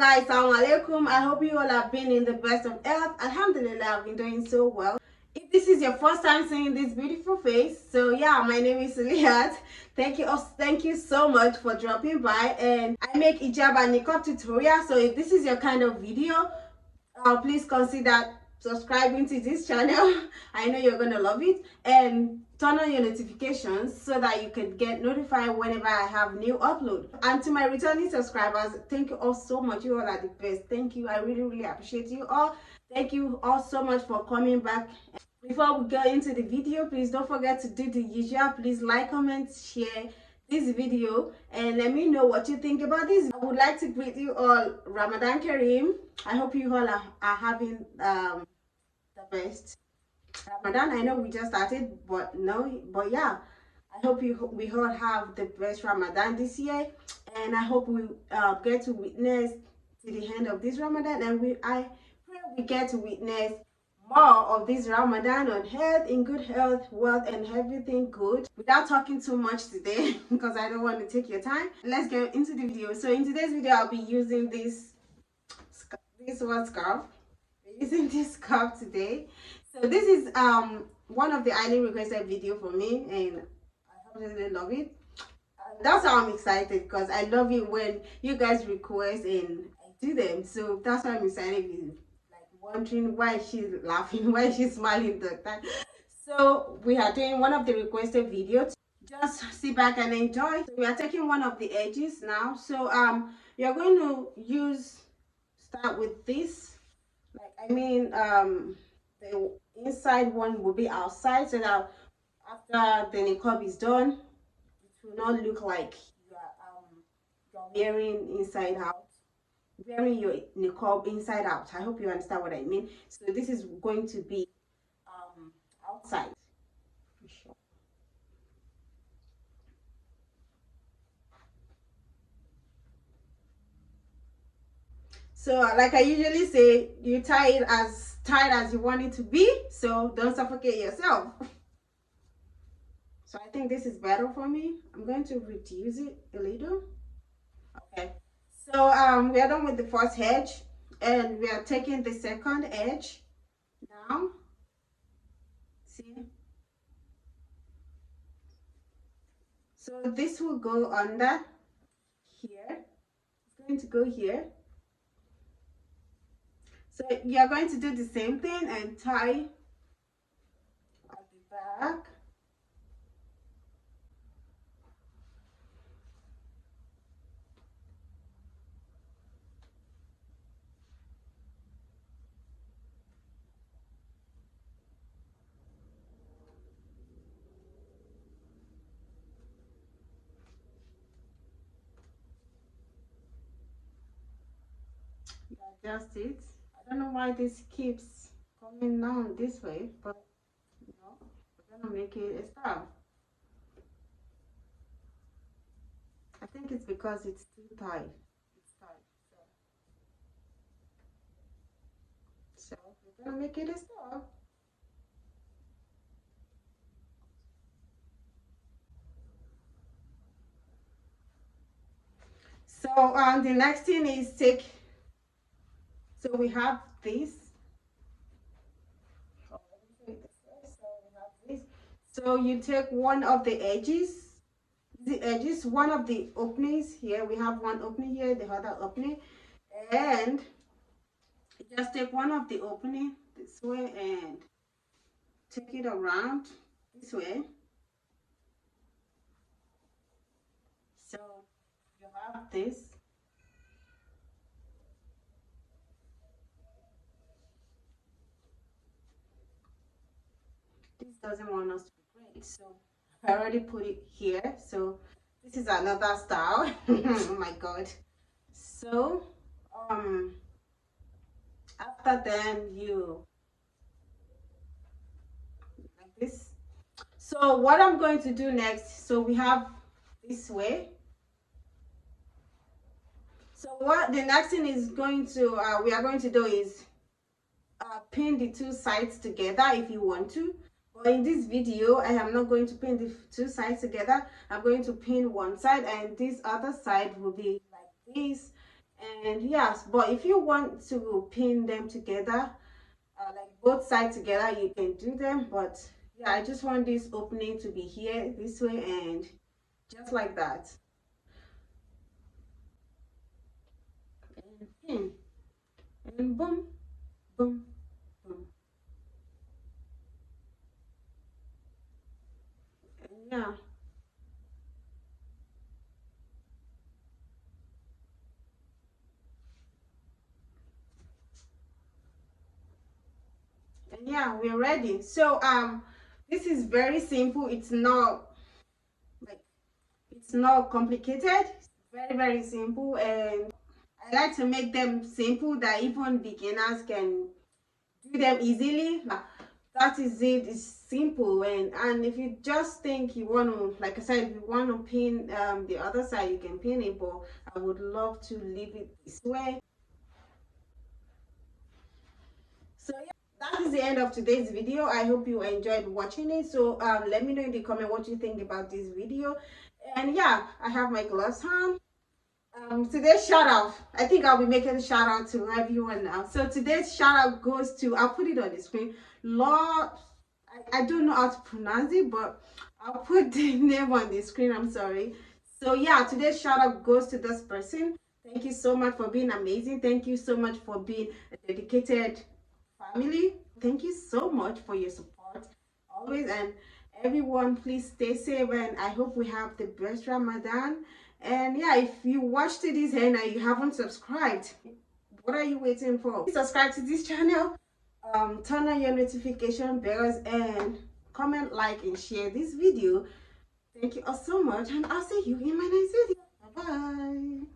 guys, Salam Alaikum. I hope you all have been in the best of health. Alhamdulillah, I've been doing so well. If this is your first time seeing this beautiful face, so yeah, my name is Suliat. Thank you so much for dropping by. And I make hijab and niqab tutorial. So if this is your kind of video, please consider subscribing to this channel. I know you're gonna love it, and turn on your notifications so that you can get notified whenever I have new upload. And to my returning subscribers, thank you all so much. You all are the best. Thank you. I really appreciate you all. Thank you all so much for coming back. Before we go into the video, please don't forget to do the usual. Please like, comment, share this video, and let me know what you think about this. I would like to greet you all Ramadan Kareem. I hope you all are having the best Ramadan. I know we just started, but yeah, I hope we all have the best Ramadan this year, and I hope we get to witness to the end of this Ramadan, and I pray we get to witness more of this Ramadan on health, in good health, wealth, and everything good. Without talking too much today, because I don't want to take your time, let's get into the video. So in today's video, I'll be using this scarf. Using this scarf today. So this is one of the highly requested video for me, and I absolutely love it. That's how I'm excited, because I love it when you guys request and I do them. So that's why I'm excited with you. Wondering why she's laughing, why she's smiling the time. So we are doing one of the requested videos. Just sit back and enjoy. So we are taking one of the edges now. So you're going to start with this. The inside one will be outside, so that after the niqab is done, it will not look like you're wearing inside out. Wearing your niqab inside out. I hope you understand what I mean. So this is going to be outside. So like I usually say, you tie it as tight as you want it to be, so don't suffocate yourself. So I think this is better for me. I'm going to reduce it a little. Okay. So we are done with the first edge, and we are taking the second edge now. See? So this will go under here. It's going to go here. So you're going to do the same thing and tie at the back. Adjust it. I don't know why this keeps coming down this way, but you know, we're gonna make it a star. I think it's because it's too tight. It's tight. So we're gonna make it a star. So the next thing is so we have this. So you take one of the edges, one of the openings here. We have one opening here, the other opening, and just take one of the opening this way and take it around this way. So you have this. This doesn't want us to be great, so I already put it here. So this is another style. Oh my god. So after then you like this. So what I'm going to do next, so we have this way. So what the next thing is going to we are going to do is pin the two sides together if you want to. But in this video, I am not going to pin the two sides together. I'm going to pin one side, and this other side will be like this, And yes, but if you want to pin them together, like both sides together, you can do them. But yeah, I just want this opening to be here this way, and just like that. And pin, and boom, boom, boom. And yeah. And yeah, we're ready. So this is very simple. It's not like, it's not complicated. It's very simple, and I like to make them simple that even beginners can do them easily. That is it. It's simple. And if you just think you want to, like I said, if you want to pin the other side, you can pin it, but I would love to leave it this way. So yeah, that is the end of today's video. I hope you enjoyed watching it. So let me know in the comment what you think about this video. And yeah, I have my gloves on. Today's shout out, I think I'll be making a shout out to everyone now. So today's shout out goes to, I'll put it on the screen, Lord, I don't know how to pronounce it, but I'll put the name on the screen. I'm sorry. So yeah, today's shout out goes to this person. Thank you so much for being amazing. Thank you so much for being a dedicated family. Thank you so much for your support always. And everyone, please stay safe, and I hope we have the best Ramadan. And yeah, if you watched to this end and you haven't subscribed, what are you waiting for? Please subscribe to this channel, turn on your notification bells, and comment, like, and share this video. Thank you all so much, and I'll see you in my next video. Bye bye.